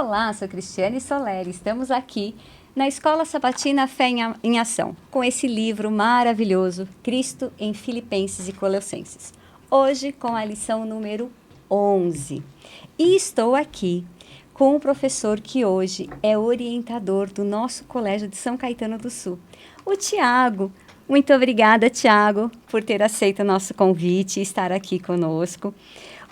Olá, sou Cristiane Soleri, estamos aqui na Escola Sabatina Fé em Ação, com esse livro maravilhoso, Cristo em Filipenses e Colossenses. Hoje com a lição número 11. E estou aqui com o professor que hoje é orientador do nosso Colégio de São Caetano do Sul, o Tiago. Muito obrigada, Tiago, por ter aceito o nosso convite e estar aqui conosco.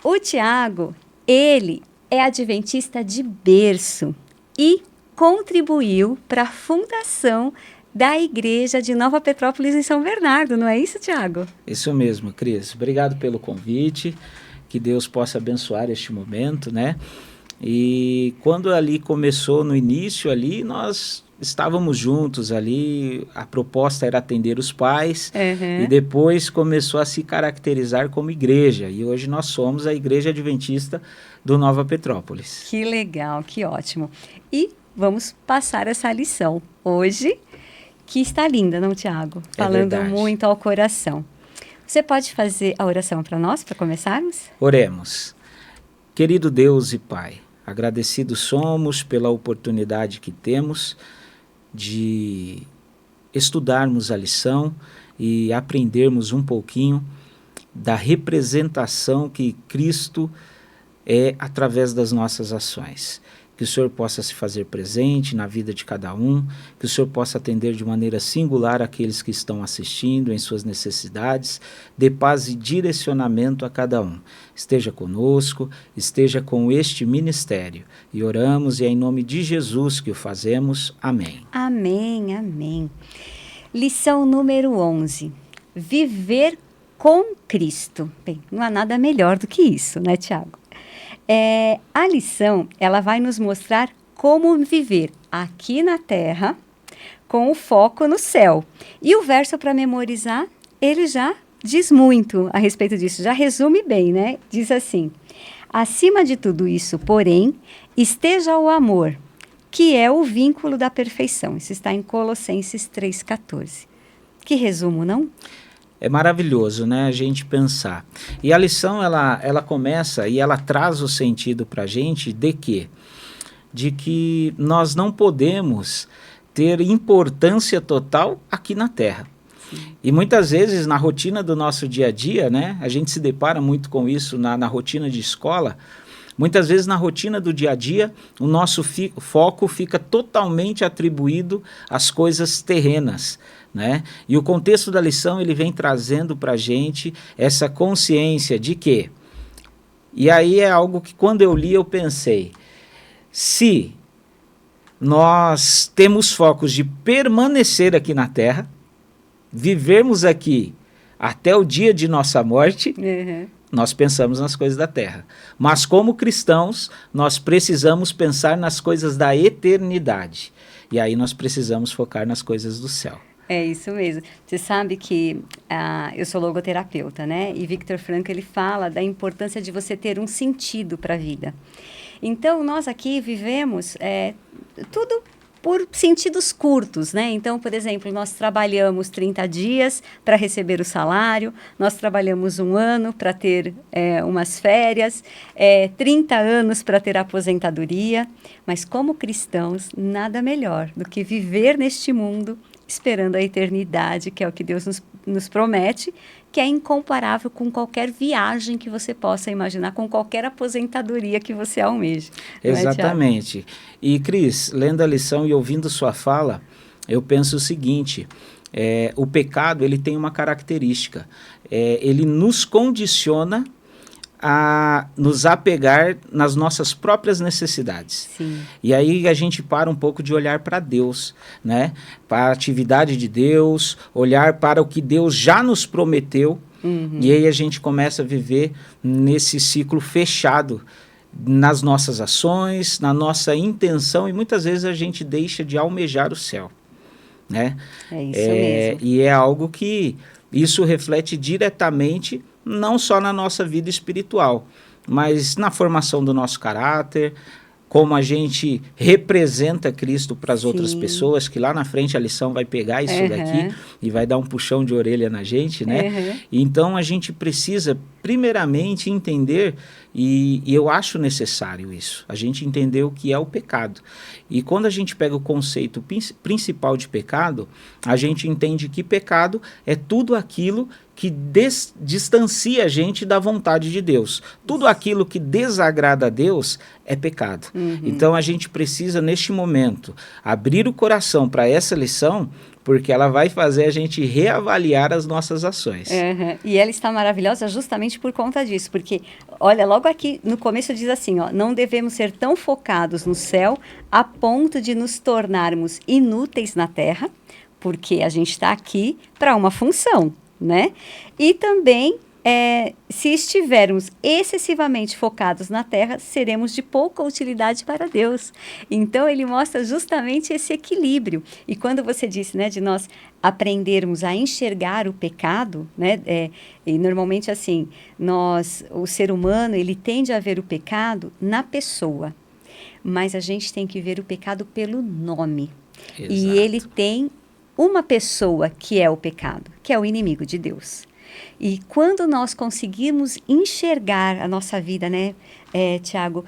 O Tiago, ele é adventista de berço e contribuiu para a fundação da Igreja de Nova Petrópolis em São Bernardo, não é isso, Tiago? Isso mesmo, Cris. Obrigado pelo convite, que Deus possa abençoar este momento, né? E quando ali começou, no início ali, nós estávamos juntos ali, a proposta era atender os pais, e depois começou a se caracterizar como igreja, e hoje nós somos a Igreja Adventista do Nova Petrópolis. Que legal, que ótimo. E vamos passar essa lição hoje, que está linda, não, Tiago? Falando muito ao coração. Você pode fazer a oração para nós, para começarmos? Oremos. Querido Deus e Pai, agradecidos somos pela oportunidade que temos de estudarmos a lição e aprendermos um pouquinho da representação que Cristo é através das nossas ações. Que o Senhor possa se fazer presente na vida de cada um, que o Senhor possa atender de maneira singular aqueles que estão assistindo em suas necessidades, dê paz e direcionamento a cada um. Esteja conosco, esteja com este ministério. E oramos e é em nome de Jesus que o fazemos. Amém. Amém, amém. Lição número 11. Viver com Cristo. Bem, não há nada melhor do que isso, né, Tiago? A lição, ela vai nos mostrar como viver aqui na Terra com o foco no céu. E o verso para memorizar, ele já diz muito a respeito disso, já resume bem, né? Diz assim: acima de tudo isso, porém, esteja o amor, que é o vínculo da perfeição. Isso está em Colossenses 3,14. Que resumo, não? É maravilhoso, né, a gente pensar. E a lição, ela começa e ela traz o sentido para a gente de quê? De que nós não podemos ter importância total aqui na Terra. Sim. E muitas vezes na rotina do nosso dia a dia, né, a gente se depara muito com isso na rotina de escola. Muitas vezes na rotina do dia a dia, o nosso foco fica totalmente atribuído às coisas terrenas, né? E o contexto da lição, ele vem trazendo para a gente essa consciência de que, e aí é algo que quando eu li eu pensei, se nós temos focos de permanecer aqui na Terra, vivermos aqui até o dia de nossa morte, nós pensamos nas coisas da terra. Mas como cristãos, nós precisamos pensar nas coisas da eternidade. E aí nós precisamos focar nas coisas do céu. É isso mesmo. Você sabe que eu sou logoterapeuta, né? E Viktor Frankl, ele fala da importância de você ter um sentido para a vida. Então, nós aqui vivemos tudo por sentidos curtos, né? Então, por exemplo, nós trabalhamos 30 dias para receber o salário, nós trabalhamos 1 ano para ter umas férias, 30 anos para ter a aposentadoria, mas como cristãos, nada melhor do que viver neste mundo esperando a eternidade, que é o que Deus nos promete, que é incomparável com qualquer viagem que você possa imaginar, com qualquer aposentadoria que você almeje. Exatamente. E, Cris, lendo a lição e ouvindo sua fala, eu penso o seguinte, o pecado, ele tem uma característica, ele nos condiciona a nos apegar nas nossas próprias necessidades. Sim. E aí a gente para um pouco de olhar para Deus, né? Para a atividade de Deus, olhar para o que Deus já nos prometeu, e aí a gente começa a viver nesse ciclo fechado nas nossas ações, na nossa intenção, e muitas vezes a gente deixa de almejar o céu, né? É isso mesmo. E é algo que isso reflete diretamente não só na nossa vida espiritual, mas na formação do nosso caráter, como a gente representa Cristo para as outras Sim. pessoas, que lá na frente a lição vai pegar isso daqui e vai dar um puxão de orelha na gente, né? Então a gente precisa, primeiramente, entender, e eu acho necessário isso, a gente entender o que é o pecado. E quando a gente pega o conceito principal de pecado, a gente entende que pecado é tudo aquilo que distancia a gente da vontade de Deus. Tudo aquilo que desagrada a Deus é pecado. Então a gente precisa, neste momento, abrir o coração para essa lição, porque ela vai fazer a gente reavaliar as nossas ações. E ela está maravilhosa justamente por conta disso, porque, olha, logo aqui no começo diz assim, ó, não devemos ser tão focados no céu a ponto de nos tornarmos inúteis na terra, porque a gente está aqui para uma função, né? E também, se estivermos excessivamente focados na terra, seremos de pouca utilidade para Deus. Então, ele mostra justamente esse equilíbrio. E quando você disse, né, de nós aprendermos a enxergar o pecado, né, e normalmente assim, o ser humano, ele tende a ver o pecado na pessoa, mas a gente tem que ver o pecado pelo nome. Exato. E ele tem uma pessoa que é o pecado, que é o inimigo de Deus. E quando nós conseguimos enxergar a nossa vida, né, Tiago,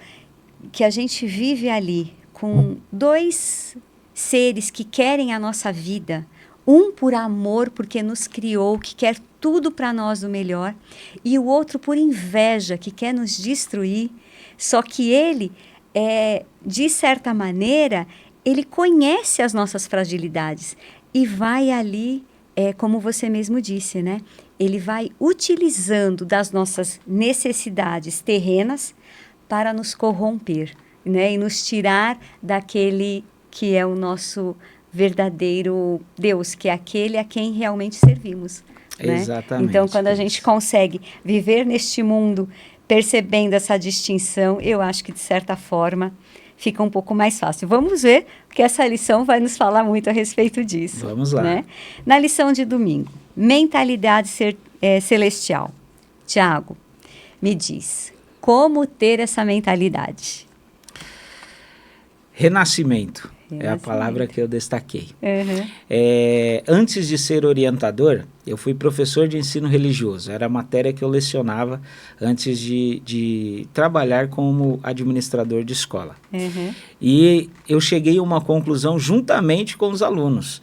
que a gente vive ali com dois seres que querem a nossa vida, um por amor, porque nos criou, que quer tudo para nós o melhor, e o outro por inveja, que quer nos destruir, só que ele, de certa maneira, ele conhece as nossas fragilidades e vai ali, como você mesmo disse, né? Ele vai utilizando das nossas necessidades terrenas para nos corromper, né? E nos tirar daquele que é o nosso verdadeiro Deus, que é aquele a quem realmente servimos. Né? Exatamente. Então, quando a gente consegue viver neste mundo percebendo essa distinção, eu acho que, de certa forma, fica um pouco mais fácil. Vamos ver, porque essa lição vai nos falar muito a respeito disso. Vamos lá. Né? Na lição de domingo, mentalidade celestial. Tiago, me diz, como ter essa mentalidade? Renascimento. É a palavra que eu destaquei. Antes de ser orientador, eu fui professor de ensino religioso. Era a matéria que eu lecionava antes de trabalhar como administrador de escola. E eu cheguei a uma conclusão juntamente com os alunos,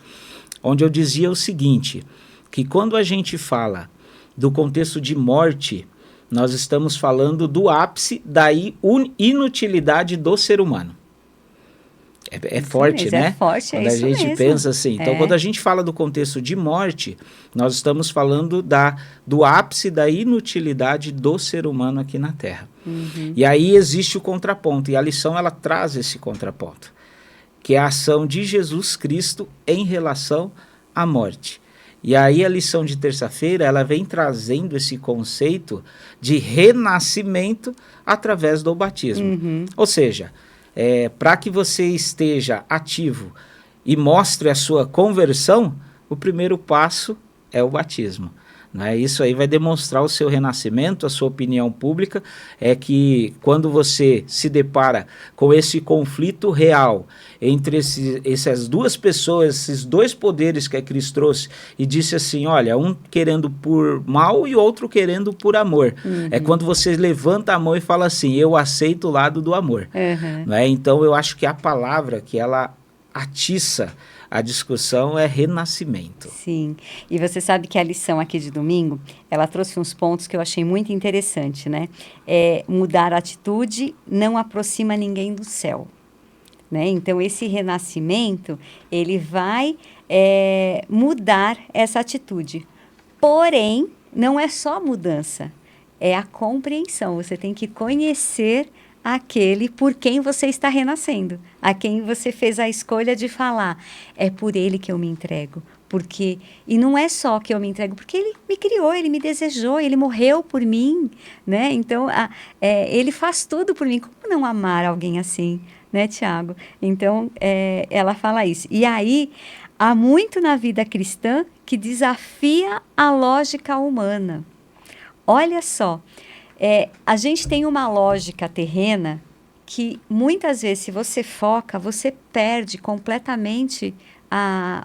onde eu dizia o seguinte, que quando a gente fala do contexto de morte, nós estamos falando do ápice da inutilidade do ser humano. É forte, né? É forte, quando a gente mesmo. pensa assim. Então, quando a gente fala do contexto de morte, nós estamos falando do ápice da inutilidade do ser humano aqui na Terra. E aí existe o contraponto, e a lição ela traz esse contraponto, que é a ação de Jesus Cristo em relação à morte. E aí a lição de terça-feira, ela vem trazendo esse conceito de renascimento através do batismo. Ou seja, para que você esteja ativo e mostre a sua conversão, o primeiro passo é o batismo. Né? Isso aí vai demonstrar o seu renascimento, a sua opinião pública, é que quando você se depara com esse conflito real entre essas duas pessoas, esses dois poderes que Cristo trouxe, e disse assim, olha, um querendo por mal e outro querendo por amor. É quando você levanta a mão e fala assim, eu aceito o lado do amor. Né? Então eu acho que a palavra que ela atiça a discussão é renascimento. Sim, e você sabe que a lição aqui de domingo, ela trouxe uns pontos que eu achei muito interessante, né? Mudar a atitude não aproxima ninguém do céu. Né? Então, esse renascimento, ele vai mudar essa atitude. Porém, não é só mudança, é a compreensão. Você tem que conhecer aquele por quem você está renascendo, a quem você fez a escolha de falar, é por ele que eu me entrego, porque, e não é só que eu me entrego, porque ele me criou, ele me desejou, ele morreu por mim, né? Então, ele faz tudo por mim, como não amar alguém assim, né, Tiago? Então, ela fala isso, e aí, há muito na vida cristã que desafia a lógica humana. Olha só, a gente tem uma lógica terrena que muitas vezes, se você foca, você perde completamente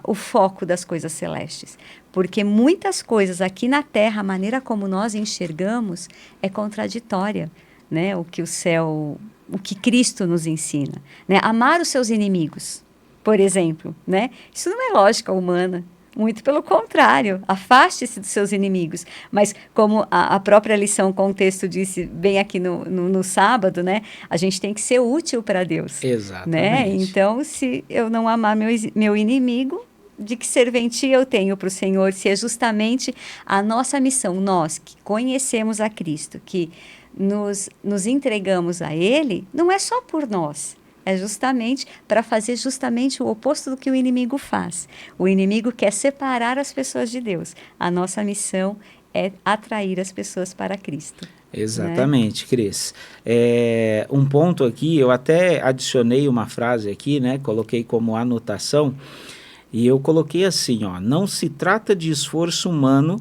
o foco das coisas celestes. Porque muitas coisas aqui na Terra, a maneira como nós enxergamos, é contraditória, né? O que Cristo nos ensina, né? Amar os seus inimigos, por exemplo, né? Isso não é lógica humana. Muito pelo contrário, afaste-se dos seus inimigos. Mas como a própria lição, o contexto disse bem aqui no sábado, né? A gente tem que ser útil para Deus. Exatamente. Né? Então, se eu não amar meu inimigo, de que serventia eu tenho para o Senhor? Se é justamente a nossa missão, nós que conhecemos a Cristo, que nos entregamos a Ele, não é só por nós. É justamente para fazer justamente o oposto do que o inimigo faz. O inimigo quer separar as pessoas de Deus. A nossa missão é atrair as pessoas para Cristo. Exatamente, né? Cris. Um ponto aqui, eu até adicionei uma frase aqui, né? Coloquei como anotação, e eu coloquei assim, ó, não se trata de esforço humano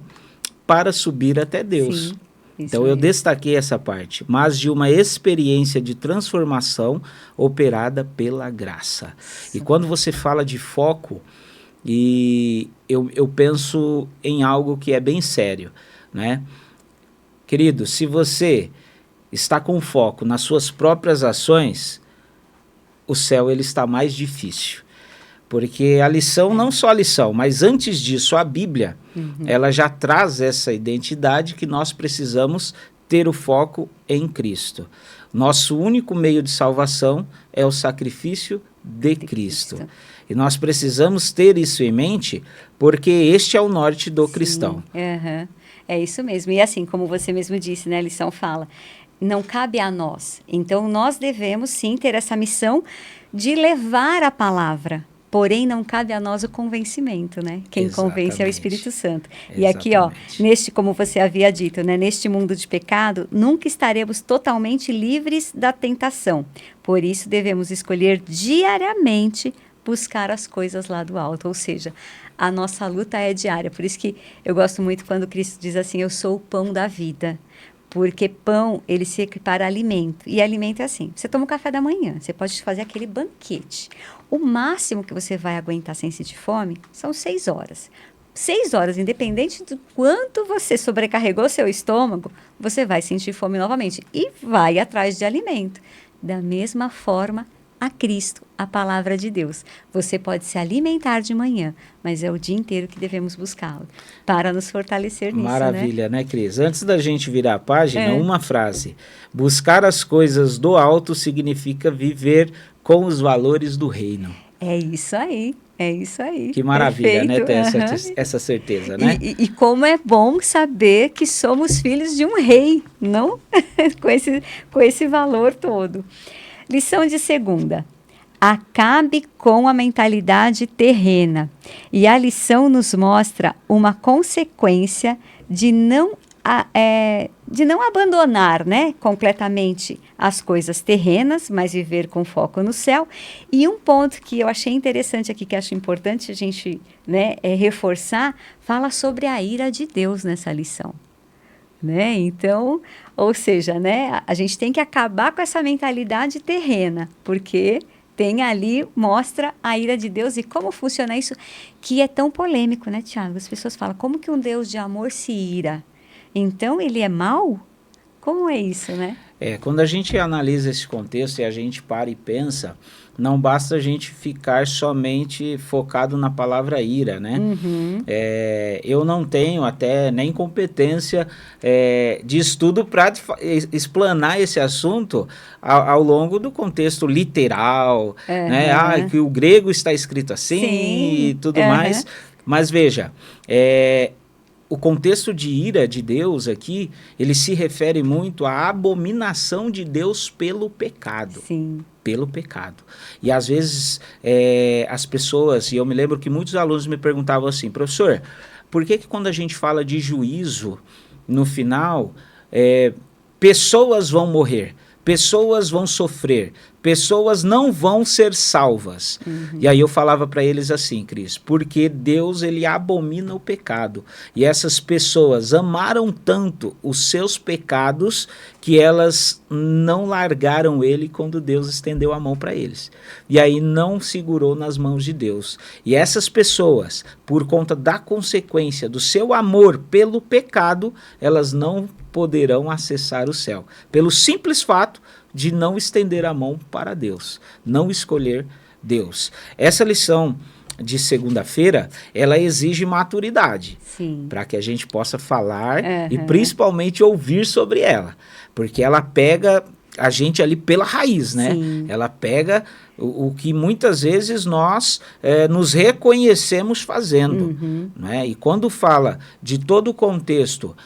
para subir até Deus. Sim. Então, eu destaquei essa parte, mas de uma experiência de transformação operada pela graça. Sim. E quando você fala de foco, eu penso em algo que é bem sério, né? Querido, se você está com foco nas suas próprias ações, o céu ele está mais difícil. Porque a lição, não só a lição, mas antes disso, a Bíblia, ela já traz essa identidade que nós precisamos ter o foco em Cristo. Nosso único meio de salvação é o sacrifício de Cristo. E nós precisamos ter isso em mente, porque este é o norte do cristão. Uhum. É isso mesmo. E assim, como você mesmo disse, né, a lição fala, não cabe a nós. Então, nós devemos, sim, ter essa missão de levar a palavra. Porém, não cabe a nós o convencimento, né? Quem convence é o Espírito Santo. Exatamente. E aqui, ó, como você havia dito, né? Neste mundo de pecado, nunca estaremos totalmente livres da tentação. Por isso, devemos escolher diariamente buscar as coisas lá do alto. Ou seja, a nossa luta é diária. Por isso que eu gosto muito quando Cristo diz assim, eu sou o pão da vida. Porque pão, ele se equipara a alimento. E alimento é assim, você toma o café da manhã, você pode fazer aquele banquete. O máximo que você vai aguentar sem sentir fome são 6 horas. 6 horas, independente do quanto você sobrecarregou seu estômago, você vai sentir fome novamente. E vai atrás de alimento. Da mesma forma, a Cristo, a palavra de Deus. Você pode se alimentar de manhã, mas é o dia inteiro que devemos buscá-lo, para nos fortalecer nisso, Maravilha, né, Cris? Antes da gente virar a página, uma frase. Buscar as coisas do alto significa viver com os valores do reino. É isso aí. É isso aí. Que maravilha, perfeito, né? Ter essa certeza, né? E como é bom saber que somos filhos de um rei, não? com esse valor todo. Lição de segunda. Acabe com a mentalidade terrena. E a lição nos mostra uma consequência de não abandonar, né, completamente as coisas terrenas, mas viver com foco no céu. E um ponto que eu achei interessante aqui, que acho importante a gente, né, reforçar, fala sobre a ira de Deus nessa lição. Né? Então, ou seja, né, a gente tem que acabar com essa mentalidade terrena, porque tem ali, mostra a ira de Deus e como funciona isso, que é tão polêmico, né, Tiago? As pessoas falam, como que um Deus de amor se ira? Então, ele é mau? Como é isso, né? Quando a gente analisa esse contexto e a gente para e pensa, não basta a gente ficar somente focado na palavra ira, né? Eu não tenho até nem competência de estudo para explanar esse assunto ao longo do contexto literal, né? Que o grego está escrito assim. Sim. E tudo mais. Mas veja, o contexto de ira de Deus aqui, ele se refere muito à abominação de Deus pelo pecado. Sim. Pelo pecado. E às vezes as pessoas, e eu me lembro que muitos alunos me perguntavam assim, professor, por que quando a gente fala de juízo, no final, pessoas vão morrer, pessoas vão sofrer, pessoas não vão ser salvas. E aí eu falava para eles assim, Cris, porque Deus, ele abomina o pecado. E essas pessoas amaram tanto os seus pecados que elas não largaram ele quando Deus estendeu a mão para eles. E aí não segurou nas mãos de Deus. E essas pessoas, por conta da consequência do seu amor pelo pecado, elas não poderão acessar o céu. Pelo simples fato de não estender a mão para Deus, não escolher Deus. Essa lição de segunda-feira, ela exige maturidade, para que a gente possa falar e principalmente ouvir sobre ela, porque ela pega a gente ali pela raiz, né? Sim. Ela pega o que muitas vezes nós nos reconhecemos fazendo, né? E quando fala de todo o contexto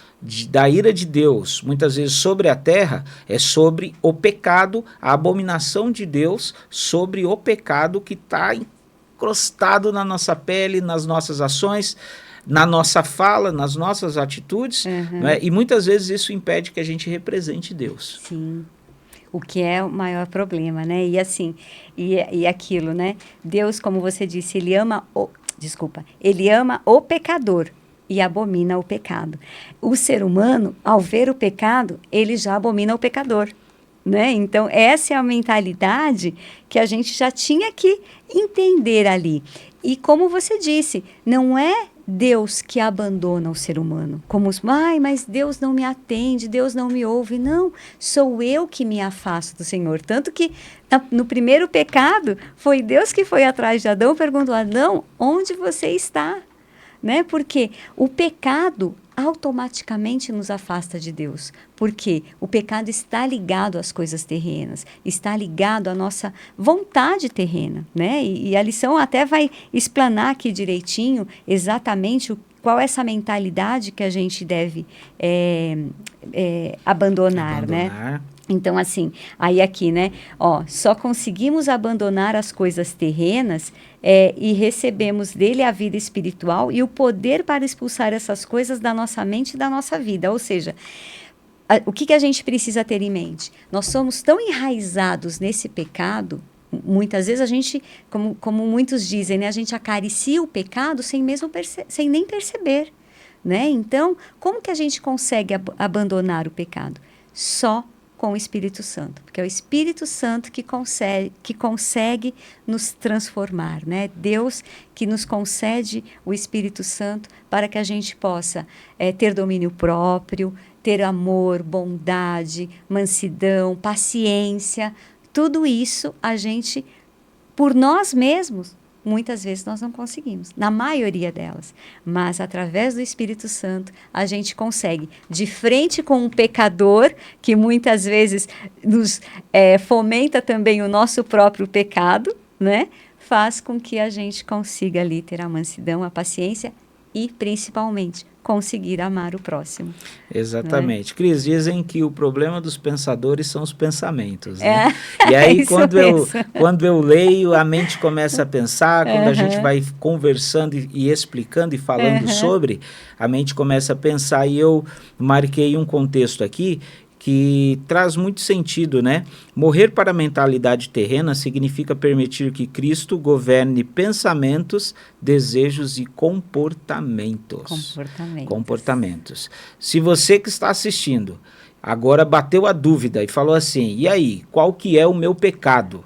da ira de Deus, muitas vezes sobre a terra, é sobre o pecado, a abominação de Deus, sobre o pecado que está encrostado na nossa pele, nas nossas ações, na nossa fala, nas nossas atitudes, né? E muitas vezes isso impede que a gente represente Deus. Sim. O que é o maior problema, né? E assim, e aquilo, né? Deus, como você disse, ele ama o pecador e abomina o pecado. O ser humano, ao ver o pecado, ele já abomina o pecador, né? Então, essa é a mentalidade que a gente já tinha que entender ali. E como você disse, não é Deus que abandona o ser humano, como mas Deus não me atende, Deus não me ouve. Não, sou eu que me afasto do Senhor. Tanto que no primeiro pecado, foi Deus que foi atrás de Adão e perguntou: Adão, onde você está? Né? Porque o pecado automaticamente nos afasta de Deus, porque o pecado está ligado às coisas terrenas, está ligado à nossa vontade terrena, né? E a lição até vai explanar aqui direitinho exatamente qual é essa mentalidade que a gente deve abandonar, né? Então, assim, aí aqui, né, só conseguimos abandonar as coisas terrenas e recebemos dele a vida espiritual e o poder para expulsar essas coisas da nossa mente e da nossa vida. Ou seja, o que a gente precisa ter em mente? Nós somos tão enraizados nesse pecado, muitas vezes a gente, como muitos dizem, né, a gente acaricia o pecado sem nem perceber, né? Então, como que a gente consegue abandonar o pecado? Só com o Espírito Santo, porque é o Espírito Santo que consegue nos transformar, né? Deus que nos concede o Espírito Santo para que a gente possa ter domínio próprio, ter amor, bondade, mansidão, paciência. Tudo isso a gente, por nós mesmos, muitas vezes nós não conseguimos, na maioria delas. Mas, através do Espírito Santo, a gente consegue, de frente com um pecador, que muitas vezes nos fomenta também o nosso próprio pecado, né? Faz com que a gente consiga ali ter a mansidão, a paciência e, principalmente, conseguir amar o próximo. Exatamente. Né? Cris, dizem que o problema dos pensadores são os pensamentos, né? E aí, quando eu leio, a mente começa a pensar, quando a gente vai conversando e explicando e falando sobre, a mente começa a pensar, e eu marquei um contexto aqui que traz muito sentido, né? Morrer para a mentalidade terrena significa permitir que Cristo governe pensamentos, desejos e comportamentos. Se você que está assistindo agora bateu a dúvida e falou assim, e aí, qual que é o meu pecado?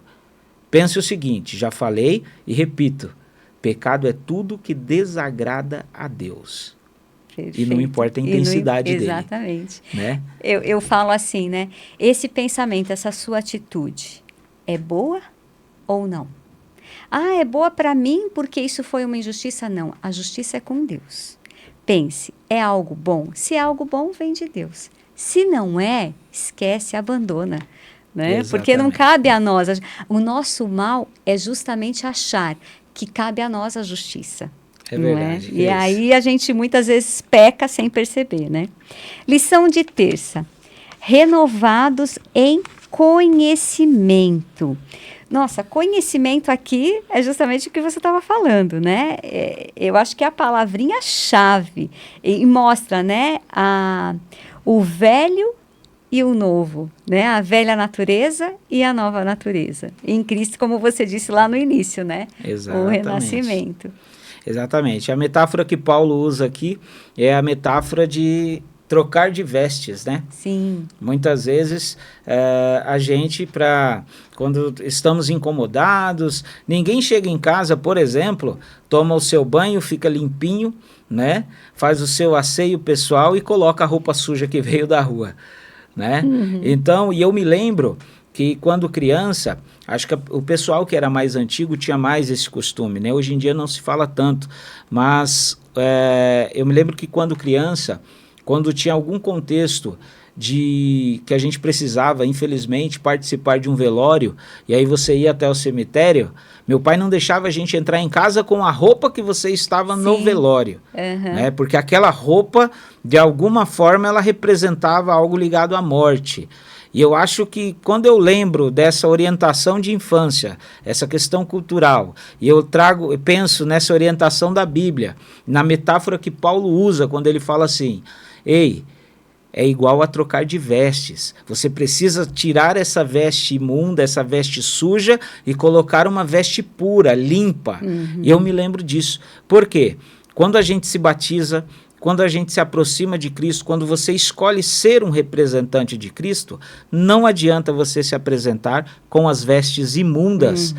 Pense o seguinte, já falei e repito, pecado é tudo que desagrada a Deus. Perfeito. E não importa a intensidade dele. Exatamente. Né? Eu falo assim, né? Esse pensamento, essa sua atitude, é boa ou não? É boa para mim porque isso foi uma injustiça? Não, a justiça é com Deus. Pense, é algo bom? Se é algo bom, vem de Deus. Se não é, esquece, abandona. Né? Porque não cabe a nós. O nosso mal é justamente achar que cabe a nós a justiça. É verdade. E aí a gente muitas vezes peca sem perceber, né? Lição de terça. Renovados em conhecimento. Nossa, conhecimento aqui é justamente o que você estava falando, né? Eu acho que é a palavrinha-chave e mostra, né, o velho e o novo, né? A velha natureza e a nova natureza. Em Cristo, como você disse lá no início, né? Exatamente. O renascimento. Exatamente. A metáfora que Paulo usa aqui é a metáfora de trocar de vestes, né? Sim. Muitas vezes a gente, quando estamos incomodados, ninguém chega em casa, por exemplo, toma o seu banho, fica limpinho, né? Faz o seu asseio pessoal e coloca a roupa suja que veio da rua, né? Uhum. Então, e eu me lembro que quando criança, acho que o pessoal que era mais antigo tinha mais esse costume, né? Hoje em dia não se fala tanto, mas eu me lembro que quando criança, quando tinha algum contexto de que a gente precisava, infelizmente, participar de um velório, e aí você ia até o cemitério, meu pai não deixava a gente entrar em casa com a roupa que você estava Sim. no velório, Uhum. né? Porque aquela roupa, de alguma forma, ela representava algo ligado à morte. E eu acho que quando eu lembro dessa orientação de infância, essa questão cultural, e eu penso nessa orientação da Bíblia, na metáfora que Paulo usa quando ele fala assim: ei, é igual a trocar de vestes. Você precisa tirar essa veste imunda, essa veste suja e colocar uma veste pura, limpa. Uhum. E eu me lembro disso. Por quê? Quando a gente se batiza, quando a gente se aproxima de Cristo, quando você escolhe ser um representante de Cristo, não adianta você se apresentar com as vestes imundas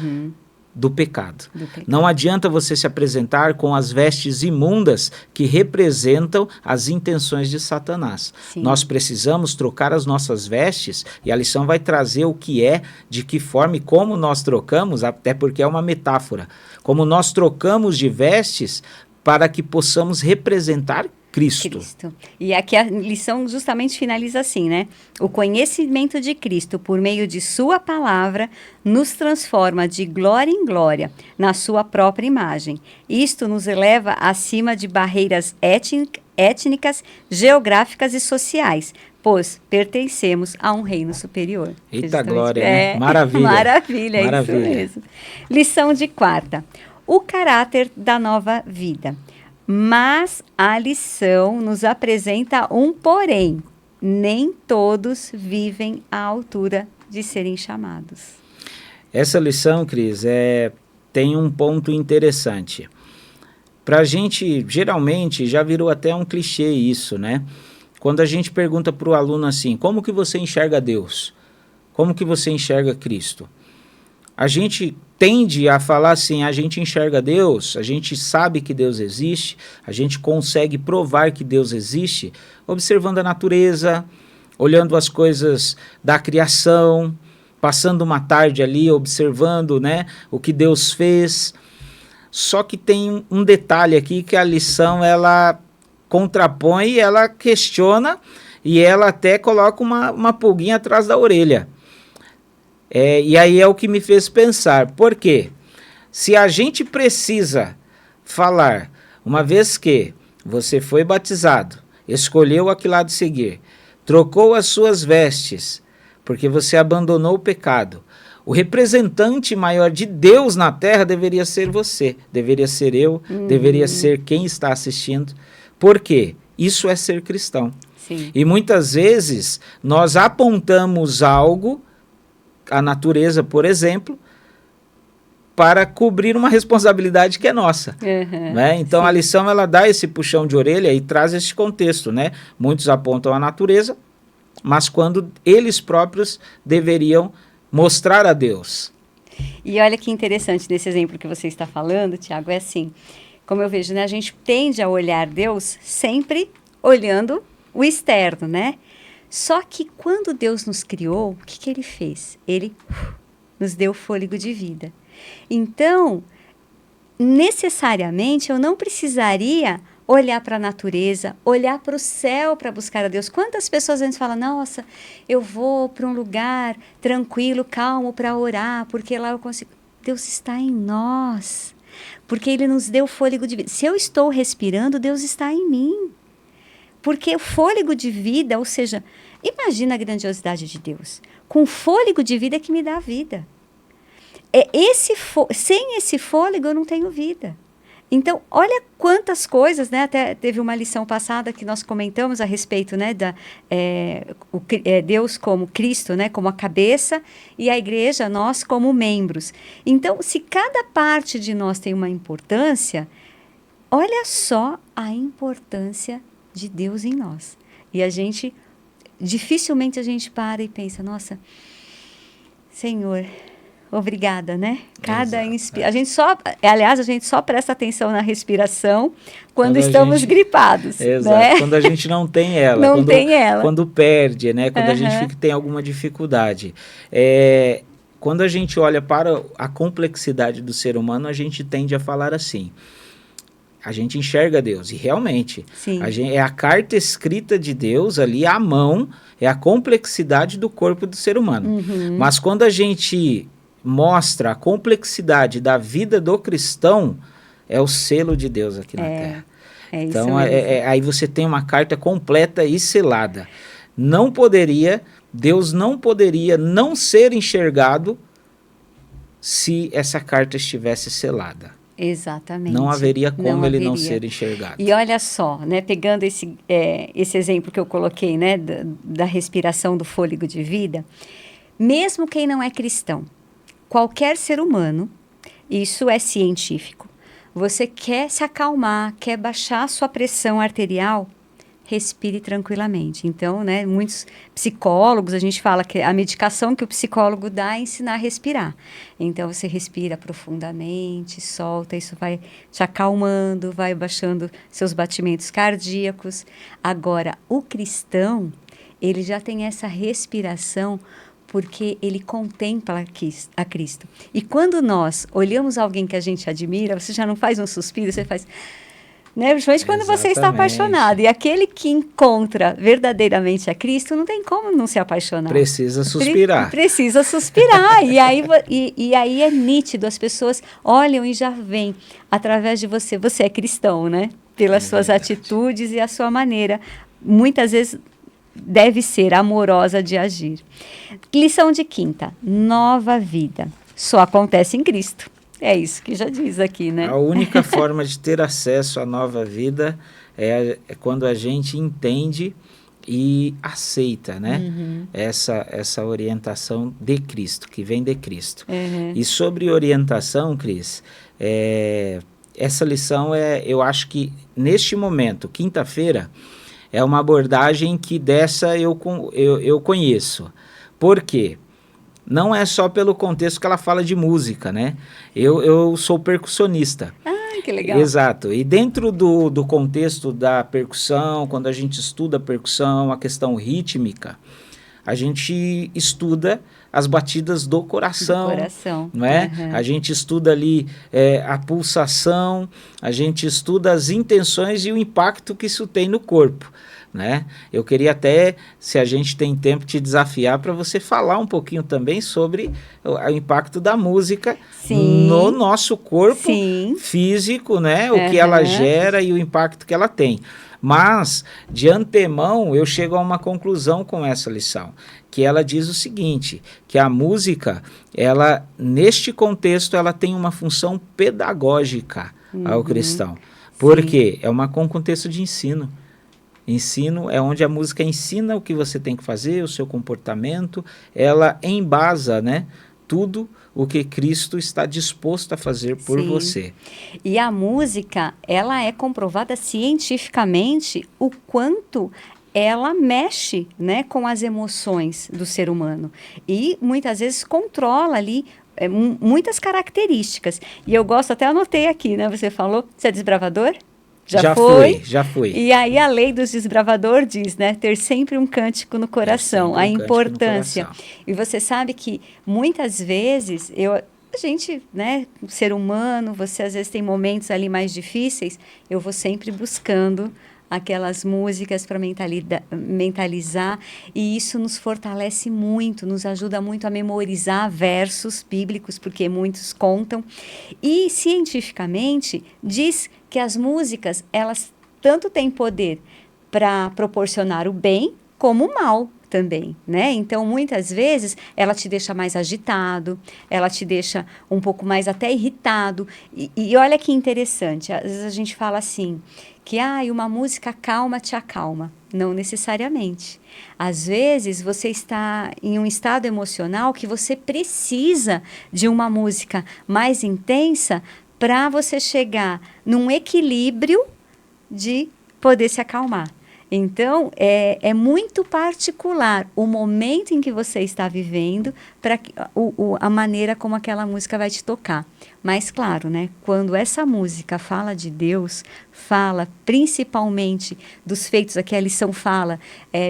do pecado. Não adianta você se apresentar com as vestes imundas que representam as intenções de Satanás. Sim. Nós precisamos trocar as nossas vestes, e a lição vai trazer o que é, de que forma e como nós trocamos, até porque é uma metáfora, como nós trocamos de vestes para que possamos representar Cristo. E aqui a lição justamente finaliza assim, né? O conhecimento de Cristo por meio de sua palavra nos transforma de glória em glória na sua própria imagem. Isto nos eleva acima de barreiras étnicas, geográficas e sociais, pois pertencemos a um reino superior. Eita glória, né? Maravilha. Maravilha, isso mesmo. Lição de quarta. O caráter da nova vida. Mas a lição nos apresenta um porém. Nem todos vivem à altura de serem chamados. Essa lição, Cris, tem um ponto interessante. Para a gente, geralmente, já virou até um clichê isso, né? Quando a gente pergunta para o aluno assim, como que você enxerga Deus? Como que você enxerga Cristo? A gente tende a falar assim, a gente enxerga Deus, a gente sabe que Deus existe, a gente consegue provar que Deus existe, observando a natureza, olhando as coisas da criação, passando uma tarde ali, observando, né, o que Deus fez. Só que tem um detalhe aqui que a lição, ela contrapõe, ela questiona e ela até coloca uma pulguinha atrás da orelha. E aí é o que me fez pensar, por quê? Se a gente precisa falar, uma vez que você foi batizado, escolheu a que lado seguir, trocou as suas vestes, porque você abandonou o pecado, o representante maior de Deus na terra deveria ser você, deveria ser eu, deveria ser quem está assistindo. Por quê? Isso é ser cristão. Sim. E muitas vezes nós apontamos algo, a natureza, por exemplo, para cobrir uma responsabilidade que é nossa. Né? Então, sim, a lição ela dá esse puxão de orelha e traz esse contexto. Né? Muitos apontam a natureza, mas quando eles próprios deveriam mostrar a Deus. E olha que interessante nesse exemplo que você está falando, Tiago, é assim, como eu vejo, né, a gente tende a olhar Deus sempre olhando o externo, né? Só que quando Deus nos criou, o que Ele fez? Ele nos deu fôlego de vida. Então, necessariamente, eu não precisaria olhar para a natureza, olhar para o céu para buscar a Deus. Quantas pessoas antes falam, nossa, eu vou para um lugar tranquilo, calmo para orar, porque lá eu consigo... Deus está em nós, porque Ele nos deu fôlego de vida. Se eu estou respirando, Deus está em mim. Porque o fôlego de vida, ou seja, imagina a grandiosidade de Deus. Com o fôlego de vida é que me dá vida. Sem esse fôlego eu não tenho vida. Então, olha quantas coisas, né? Até teve uma lição passada que nós comentamos a respeito, né? Deus como Cristo, né? Como a cabeça, e a igreja, nós como membros. Então, se cada parte de nós tem uma importância, olha só a importância de Deus em nós. E dificilmente a gente para e pensa, nossa, Senhor, obrigada, né? A gente só presta atenção na respiração quando estamos gripados. Exato. Né? Quando a gente não tem ela. Quando perde, né? Quando a gente tem alguma dificuldade. Quando a gente olha para a complexidade do ser humano, a gente tende a falar assim. A gente enxerga Deus, e realmente, é a carta escrita de Deus ali à mão, é a complexidade do corpo do ser humano. Uhum. Mas quando a gente mostra a complexidade da vida do cristão, é o selo de Deus aqui na Terra. Então, aí você tem uma carta completa e selada. Deus não poderia não ser enxergado se essa carta estivesse selada. Exatamente. Não haveria como ele não ser enxergado. E olha só, né, pegando esse exemplo que eu coloquei, né, da respiração do fôlego de vida, mesmo quem não é cristão, qualquer ser humano, isso é científico, você quer se acalmar, quer baixar a sua pressão arterial, respire tranquilamente. Então, né, muitos psicólogos, a gente fala que a medicação que o psicólogo dá é ensinar a respirar. Então, você respira profundamente, solta, isso vai te acalmando, vai baixando seus batimentos cardíacos. Agora, o cristão, ele já tem essa respiração porque ele contempla a Cristo. E quando nós olhamos alguém que a gente admira, você já não faz um suspiro, você faz... Né? Principalmente quando você está apaixonado. E aquele que encontra verdadeiramente a Cristo, não tem como não se apaixonar. Precisa suspirar. Precisa suspirar. e aí é nítido, as pessoas olham e já veem através de você. Você é cristão, né? Pelas suas atitudes e a sua maneira, muitas vezes, deve ser amorosa de agir. Lição de 5ª. Nova vida. Só acontece em Cristo. É isso que já diz aqui, né? A única forma de ter acesso à nova vida é quando a gente entende e aceita, né? Uhum. Essa orientação de Cristo, que vem de Cristo. Uhum. E sobre orientação, Cris, essa lição eu acho que neste momento, quinta-feira, é uma abordagem que dessa eu conheço. Por quê? Não é só pelo contexto que ela fala de música, né? Eu sou percussionista. Ah, que legal. Exato. E dentro do contexto da percussão, quando a gente estuda a percussão, a questão rítmica, a gente estuda as batidas do coração. Não é? Uhum. A gente estuda ali a pulsação, a gente estuda as intenções e o impacto que isso tem no corpo. Né? Eu queria até, se a gente tem tempo, te desafiar para você falar um pouquinho também sobre o impacto da música no nosso corpo físico, né? O que ela gera e o impacto que ela tem. Mas, de antemão, eu chego a uma conclusão com essa lição, que ela diz o seguinte, que a música, ela, neste contexto, ela tem uma função pedagógica ao cristão. Por quê? É um contexto de ensino. Ensino é onde a música ensina o que você tem que fazer, o seu comportamento, ela embasa, né, tudo o que Cristo está disposto a fazer por você. E a música, ela é comprovada cientificamente o quanto ela mexe, né, com as emoções do ser humano e muitas vezes controla ali muitas características. E eu gosto, até anotei aqui, né, você falou, você é desbravador? Já fui. E aí a lei dos desbravadores diz, né? Ter sempre um cântico no coração, a importância. E você sabe que muitas vezes a gente, né, ser humano, você às vezes tem momentos ali mais difíceis, eu vou sempre buscando aquelas músicas para mentalizar, e isso nos fortalece muito, nos ajuda muito a memorizar versos bíblicos, porque muitos contam. E cientificamente diz que as músicas, elas tanto têm poder para proporcionar o bem como o mal. também, né? Então, muitas vezes, ela te deixa mais agitado, ela te deixa um pouco mais até irritado. E olha que interessante, às vezes a gente fala assim, que uma música calma te acalma. Não necessariamente. Às vezes, você está em um estado emocional que você precisa de uma música mais intensa para você chegar num equilíbrio de poder se acalmar. Então, é muito particular o momento em que você está vivendo para a maneira como aquela música vai te tocar. Mas, claro, né, quando essa música fala de Deus, fala principalmente dos feitos, aqui a lição fala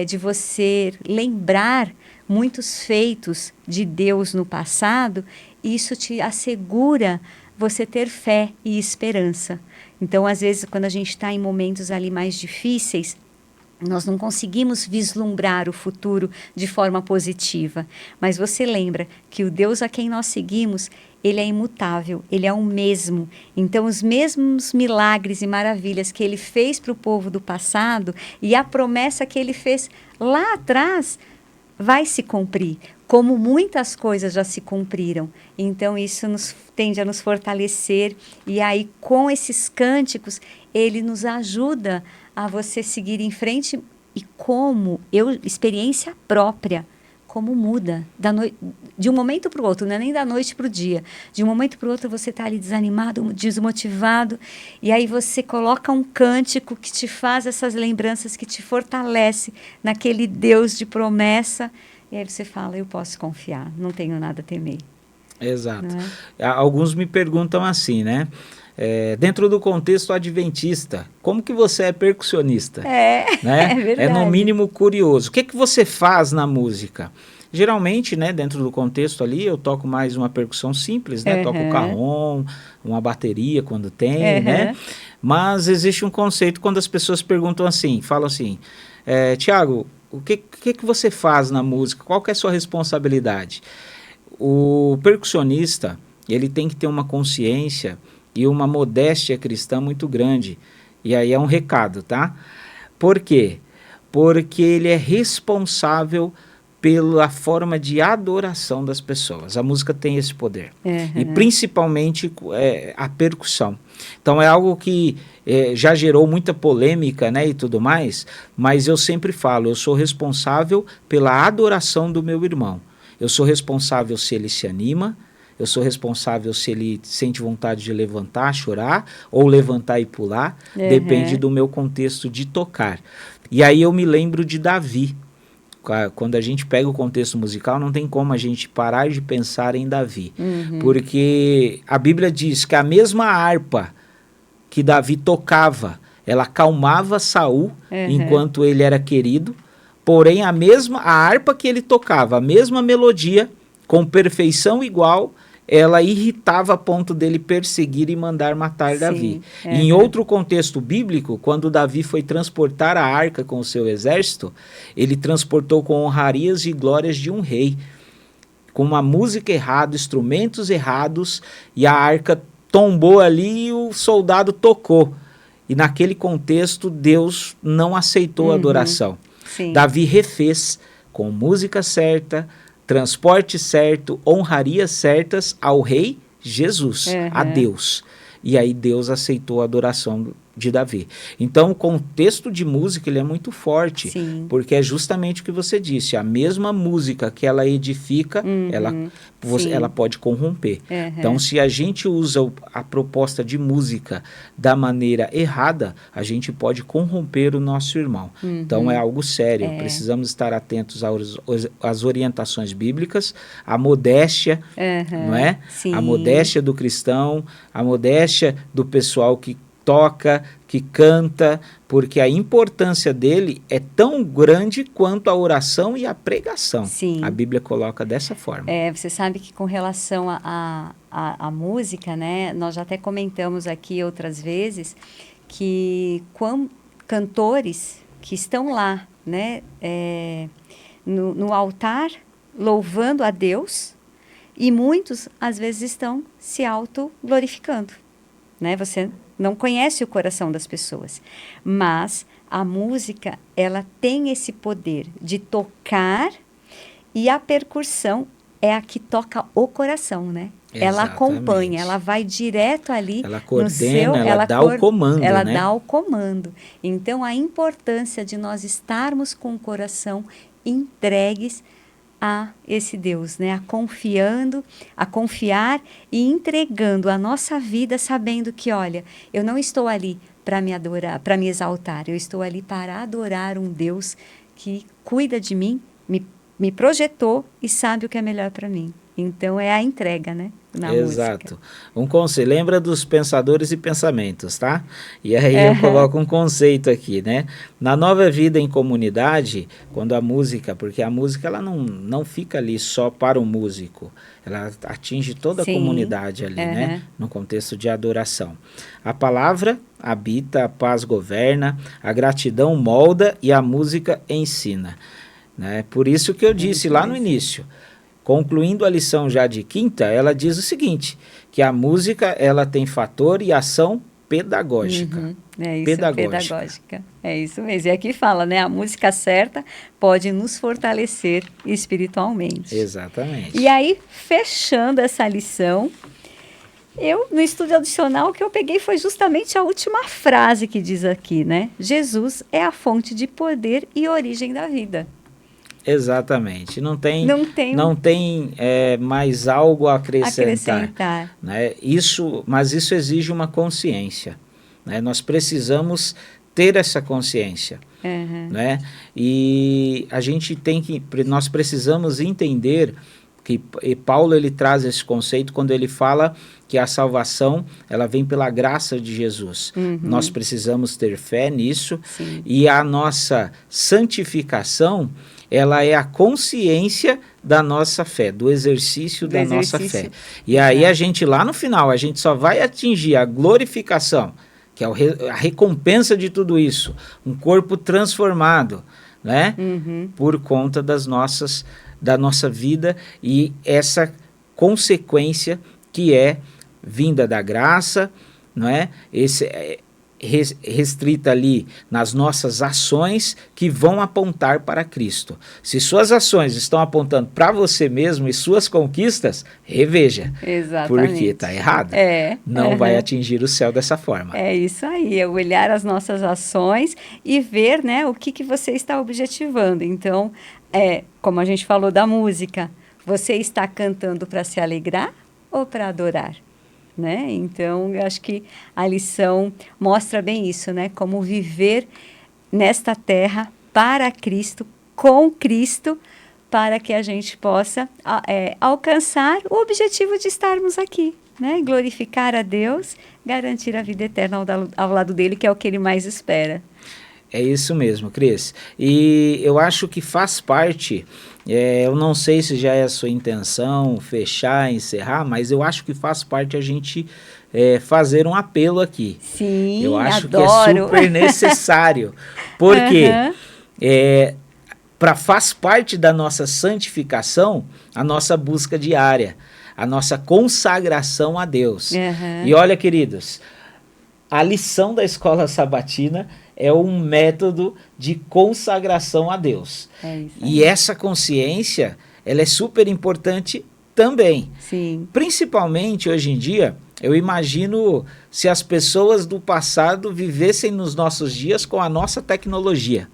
de você lembrar muitos feitos de Deus no passado, isso te assegura você ter fé e esperança. Então, às vezes, quando a gente está em momentos ali mais difíceis, nós não conseguimos vislumbrar o futuro de forma positiva. Mas você lembra que o Deus a quem nós seguimos, ele é imutável, ele é o mesmo. Então, os mesmos milagres e maravilhas que ele fez para o povo do passado e a promessa que ele fez lá atrás vai se cumprir, como muitas coisas já se cumpriram. Então, isso tende a nos fortalecer. E aí, com esses cânticos, ele nos ajuda a você seguir em frente. E experiência própria, como muda de um momento para o outro, não é nem da noite para o dia. De um momento para o outro você está ali desanimado, desmotivado, e aí você coloca um cântico que te faz essas lembranças, que te fortalece naquele Deus de promessa, e aí você fala, eu posso confiar, não tenho nada a temer. Exato. Alguns me perguntam assim, né? Dentro do contexto adventista, como que você é percussionista? Né? É verdade. É no mínimo curioso. O que você faz na música? Geralmente, né, dentro do contexto ali, eu toco mais uma percussão simples, né? Toco o carrom, uma bateria quando tem, né? Mas existe um conceito quando as pessoas perguntam assim, falam assim, Tiago, o que você faz na música? Qual que é a sua responsabilidade? O percussionista, ele tem que ter uma consciência e uma modéstia cristã muito grande. E aí é um recado, tá? Por quê? Porque ele é responsável pela forma de adoração das pessoas. A música tem esse poder. E principalmente a percussão. Então é algo que já gerou muita polêmica, né, e tudo mais, mas eu sempre falo, eu sou responsável pela adoração do meu irmão. Eu sou responsável se ele se anima, eu sou responsável se ele sente vontade de levantar, chorar, ou levantar e pular, depende do meu contexto de tocar. E aí eu me lembro de Davi. Quando a gente pega o contexto musical, não tem como a gente parar de pensar em Davi. Porque a Bíblia diz que a mesma harpa que Davi tocava, ela acalmava Saul enquanto ele era querido, porém a harpa que ele tocava, a mesma melodia, com perfeição igual, ela irritava a ponto dele perseguir e mandar matar Davi. Em outro contexto bíblico, quando Davi foi transportar a arca com o seu exército, ele transportou com honrarias e glórias de um rei, com uma música errada, instrumentos errados, e a arca tombou ali e o soldado tocou. E naquele contexto, Deus não aceitou a adoração. Davi refez com música certa, transporte certo, honrarias certas ao rei Jesus, a Deus. E aí Deus aceitou a adoração de Davi. Então o contexto de música ele é muito forte, porque é justamente o que você disse, a mesma música que ela edifica, ela pode corromper. Então se a gente usa a proposta de música da maneira errada, a gente pode corromper o nosso irmão. Então é algo sério, precisamos estar atentos às orientações bíblicas, à modéstia, não é? A modéstia do cristão, a modéstia do pessoal que toca, que canta, porque a importância dele é tão grande quanto a oração e a pregação. A Bíblia coloca dessa forma. Você sabe que com relação à música, né, nós já até comentamos aqui outras vezes que cantores que estão lá, né, no altar louvando a Deus, e muitos às vezes estão se auto-glorificando, né? Você não conhece o coração das pessoas, mas a música, ela tem esse poder de tocar, e a percussão é a que toca o coração, né? Ela acompanha, ela vai direto ali. Ela coordena, ela dá o comando, ela né? dá o comando. Então, a importância de nós estarmos com o coração entregues a esse Deus, né? A confiar e entregando a nossa vida, sabendo que, olha, eu não estou ali para me adorar, para me exaltar, eu estou ali para adorar um Deus que cuida de mim, me projetou e sabe o que é melhor para mim. Então, é a entrega, né? Na Exato. música. Um conceito, lembra dos pensadores e pensamentos, tá? E aí eu coloco um conceito aqui, né? Na nova vida em comunidade, quando a música, porque a música ela não fica ali só para o músico, ela atinge toda a comunidade ali, né? No contexto de adoração. A palavra habita, a paz governa, a gratidão molda e a música ensina, né? Por isso que eu disse lá no início, concluindo a lição já de quinta, ela diz o seguinte, que a música ela tem fator e ação pedagógica. É isso, pedagógica. É isso mesmo. E aqui fala, né? A música certa pode nos fortalecer espiritualmente. Exatamente. E aí, fechando essa lição, no estudo adicional, o que eu peguei foi justamente a última frase que diz aqui, né? Jesus é a fonte de poder e origem da vida. Exatamente. Não tem mais algo a acrescentar. Né? Mas isso exige uma consciência. Né? Nós precisamos ter essa consciência. Né? E nós precisamos entender que Paulo ele traz esse conceito quando ele fala que a salvação ela vem pela graça de Jesus. Nós precisamos ter fé nisso. Sim. E a nossa santificação ela é a consciência da nossa fé, do exercício da nossa fé. E aí a gente lá no final, a gente só vai atingir a glorificação, que é a recompensa de tudo isso, um corpo transformado, né? Por conta da nossa vida e essa consequência que é vinda da graça, não é? Restrita ali nas nossas ações que vão apontar para Cristo. Se suas ações estão apontando para você mesmo e suas conquistas, reveja. Exatamente. Porque está errado. Não vai atingir o céu dessa forma. É isso aí, é olhar as nossas ações e ver, né, o que você está objetivando. Então, como a gente falou da música, você está cantando para se alegrar ou para adorar? Né? Então, eu acho que a lição mostra bem isso, né? Como viver nesta terra para Cristo, com Cristo, para que a gente possa alcançar o objetivo de estarmos aqui, né? Glorificar a Deus, garantir a vida eterna ao lado dele, que é o que ele mais espera. É isso mesmo, Cris. E eu acho que faz parte, eu não sei se já é a sua intenção fechar, encerrar, mas eu acho que faz parte a gente fazer um apelo aqui. Sim, eu acho adoro. que é super necessário, porque faz parte da nossa santificação a nossa busca diária, a nossa consagração a Deus. E olha, queridos, a lição da escola sabatina é um método de consagração a Deus. E essa consciência, ela é super importante também. Sim. Principalmente hoje em dia, eu imagino se as pessoas do passado vivessem nos nossos dias com a nossa tecnologia.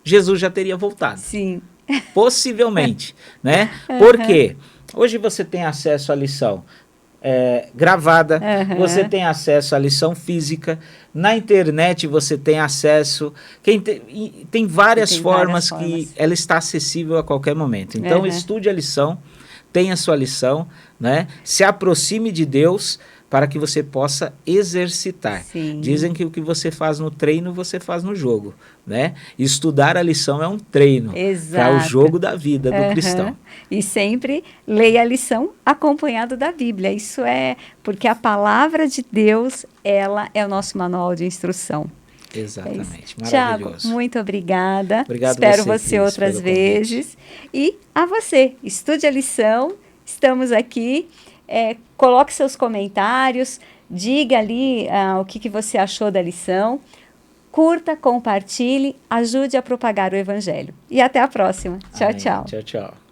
Jesus já teria voltado. Sim. Possivelmente, né? Por quê? Hoje você tem acesso à lição gravada, você tem acesso à lição física, na internet você tem acesso, tem várias formas que ela está acessível a qualquer momento. Então estude a lição, tenha a sua lição, né? Se aproxime de Deus para que você possa exercitar. Sim. Dizem que o que você faz no treino, você faz no jogo, né? Estudar a lição é um treino para o jogo da vida do cristão. E sempre leia a lição acompanhado da Bíblia. Isso porque a palavra de Deus, ela é o nosso manual de instrução. Exatamente, maravilhoso. Tiago, muito obrigada. Obrigado. Espero você outras vezes. E a você, estude a lição, estamos aqui. Coloque seus comentários, diga ali o que você achou da lição. curta, compartilhe, ajude a propagar o Evangelho. E até a próxima. Tchau, Amém. tchau. Tchau, tchau.